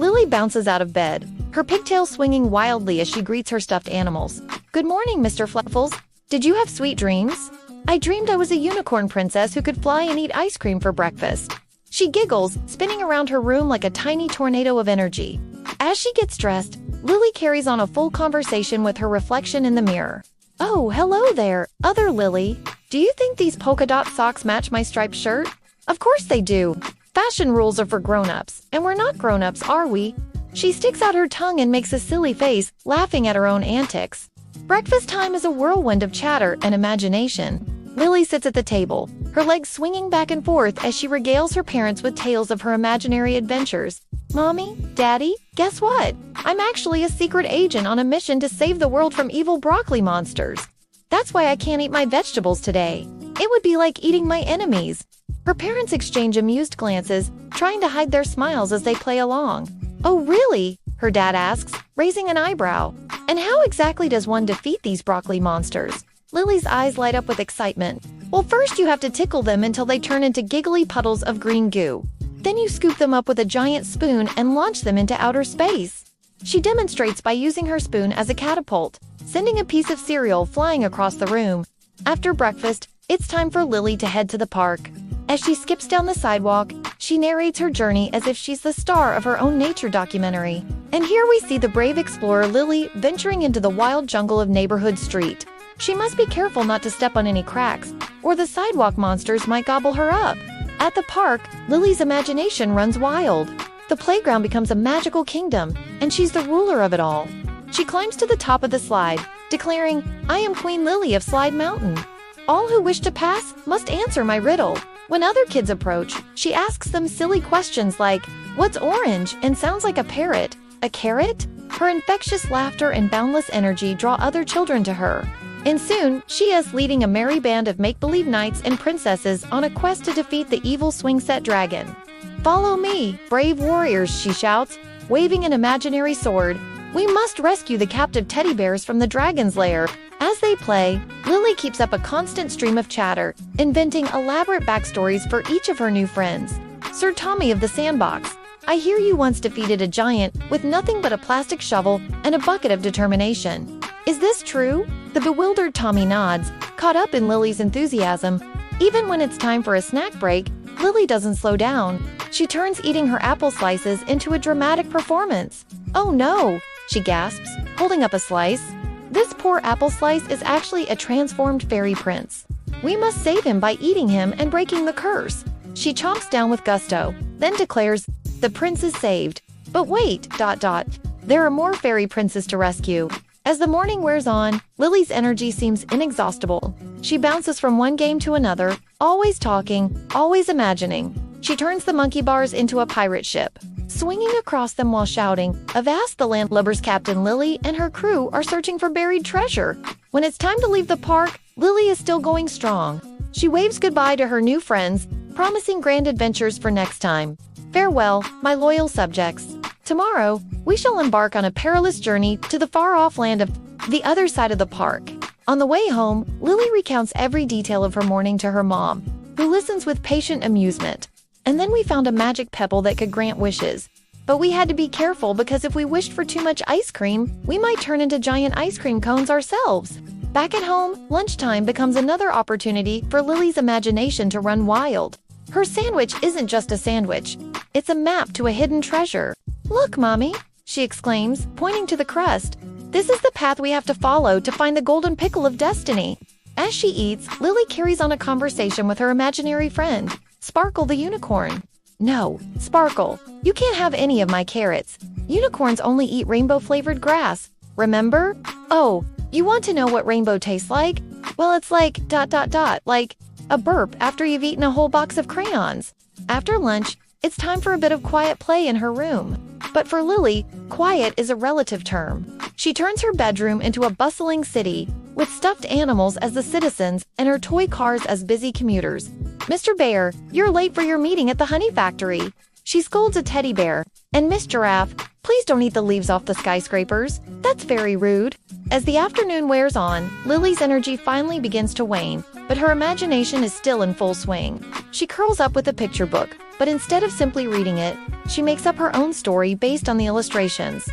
Lily bounces out of bed, her pigtails swinging wildly as she greets her stuffed animals. "Good morning, Mr. Fluffles. Did you have sweet dreams? I dreamed I was a unicorn princess who could fly and eat ice cream for breakfast." She giggles, spinning around her room like a tiny tornado of energy. As she gets dressed, Lily carries on a full conversation with her reflection in the mirror. "Oh, hello there, other Lily. Do you think these polka dot socks match my striped shirt?" "Of course they do. Fashion rules are for grown-ups, and we're not grown-ups, are we?" She sticks out her tongue and makes a silly face, laughing at her own antics. Breakfast time is a whirlwind of chatter and imagination. Lily sits at the table, her legs swinging back and forth as she regales her parents with tales of her imaginary adventures. "Mommy, Daddy, guess what? I'm actually a secret agent on a mission to save the world from evil broccoli monsters. That's why I can't eat my vegetables today. It would be like eating my enemies." Her parents exchange amused glances, trying to hide their smiles as they play along. "Oh, really?" her dad asks, raising an eyebrow. "And how exactly does one defeat these broccoli monsters?" Lily's eyes light up with excitement. "Well, first you have to tickle them until they turn into giggly puddles of green goo. Then you scoop them up with a giant spoon and launch them into outer space." She demonstrates by using her spoon as a catapult, sending a piece of cereal flying across the room. After breakfast, it's time for Lily to head to the park. As she skips down the sidewalk, she narrates her journey as if she's the star of her own nature documentary. And here we see the brave explorer Lily venturing into the wild jungle of Neighborhood Street. She must be careful not to step on any cracks, or the sidewalk monsters might gobble her up. At the park, Lily's imagination runs wild. The playground becomes a magical kingdom, and she's the ruler of it all. She climbs to the top of the slide, declaring, "I am Queen Lily of Slide Mountain. All who wish to pass must answer my riddle." When other kids approach, she asks them silly questions like, "What's orange and sounds like a parrot? A carrot?" Her infectious laughter and boundless energy draw other children to her. And soon, she is leading a merry band of make-believe knights and princesses on a quest to defeat the evil swing-set dragon. "Follow me, brave warriors," she shouts, waving an imaginary sword. "We must rescue the captive teddy bears from the dragon's lair." As they play, Lily keeps up a constant stream of chatter, inventing elaborate backstories for each of her new friends. "Sir Tommy of the Sandbox, I hear you once defeated a giant with nothing but a plastic shovel and a bucket of determination. Is this true?" The bewildered Tommy nods, caught up in Lily's enthusiasm. Even when it's time for a snack break, Lily doesn't slow down. She turns eating her apple slices into a dramatic performance. "Oh no," she gasps, holding up a slice. "This poor apple slice is actually a transformed fairy prince. We must save him by eating him and breaking the curse." She chomps down with gusto, then declares, "The prince is saved. But wait, ... there are more fairy princes to rescue." As the morning wears on, Lily's energy seems inexhaustible. She bounces from one game to another, always talking, always imagining. She turns the monkey bars into a pirate ship, swinging across them while shouting, "Avast the landlubbers, Captain Lily and her crew are searching for buried treasure." When it's time to leave the park, Lily is still going strong. She waves goodbye to her new friends, promising grand adventures for next time. "Farewell, my loyal subjects. Tomorrow, we shall embark on a perilous journey to the far-off land of the other side of the park." On the way home, Lily recounts every detail of her morning to her mom, who listens with patient amusement. "And then we found a magic pebble that could grant wishes. But we had to be careful because if we wished for too much ice cream, we might turn into giant ice cream cones ourselves." Back at home, lunchtime becomes another opportunity for Lily's imagination to run wild. Her sandwich isn't just a sandwich. It's a map to a hidden treasure. "Look, Mommy," she exclaims, pointing to the crust. "This is the path we have to follow to find the golden pickle of destiny." As she eats, Lily carries on a conversation with her imaginary friend, Sparkle the unicorn. "No, Sparkle, you can't have any of my carrots. Unicorns only eat rainbow-flavored grass. Remember? Oh, you want to know what rainbow tastes like? Well, it's like ... like a burp after you've eaten a whole box of crayons." After lunch, it's time for a bit of quiet play in her room. But for Lily, quiet is a relative term. She turns her bedroom into a bustling city, with stuffed animals as the citizens and her toy cars as busy commuters. "Mr. Bear, you're late for your meeting at the honey factory." She scolds a teddy bear. "And Miss Giraffe, please don't eat the leaves off the skyscrapers. That's very rude." As the afternoon wears on, Lily's energy finally begins to wane, but her imagination is still in full swing. She curls up with a picture book, but instead of simply reading it, she makes up her own story based on the illustrations.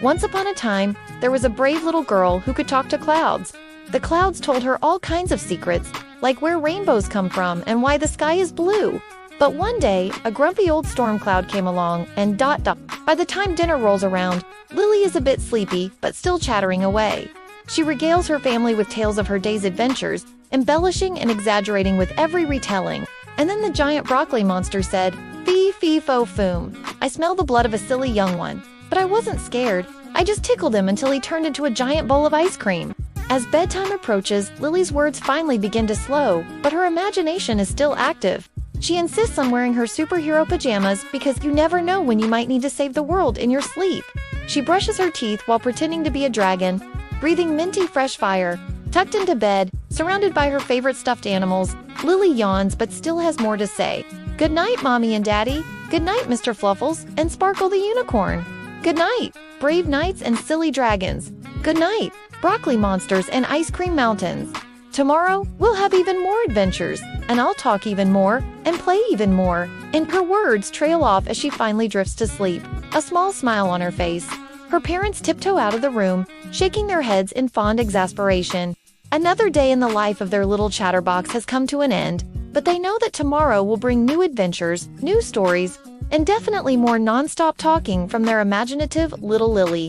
Once upon a time, there was a brave little girl who could talk to clouds. The clouds told her all kinds of secrets, like where rainbows come from and why the sky is blue. But one day, a grumpy old storm cloud came along and ... By the time dinner rolls around, Lily is a bit sleepy, but still chattering away. She regales her family with tales of her day's adventures, embellishing and exaggerating with every retelling. And then the giant broccoli monster said, "Fee, fee, fo, foom. I smell the blood of a silly young one." But I wasn't scared. I just tickled him until he turned into a giant bowl of ice cream. As bedtime approaches, Lily's words finally begin to slow, but her imagination is still active. She insists on wearing her superhero pajamas because you never know when you might need to save the world in your sleep. She brushes her teeth while pretending to be a dragon, breathing minty fresh fire. Tucked into bed, surrounded by her favorite stuffed animals, Lily yawns but still has more to say. "Good night, Mommy and Daddy. Good night, Mr. Fluffles and Sparkle the Unicorn. Good night, brave knights and silly dragons. Good night, broccoli monsters and ice cream mountains. Tomorrow, we'll have even more adventures, and I'll talk even more and play even more." And her words trail off as she finally drifts to sleep, a small smile on her face. Her parents tiptoe out of the room, shaking their heads in fond exasperation. Another day in the life of their little chatterbox has come to an end, but they know that tomorrow will bring new adventures, new stories, and definitely more non-stop talking from their imaginative little Lily.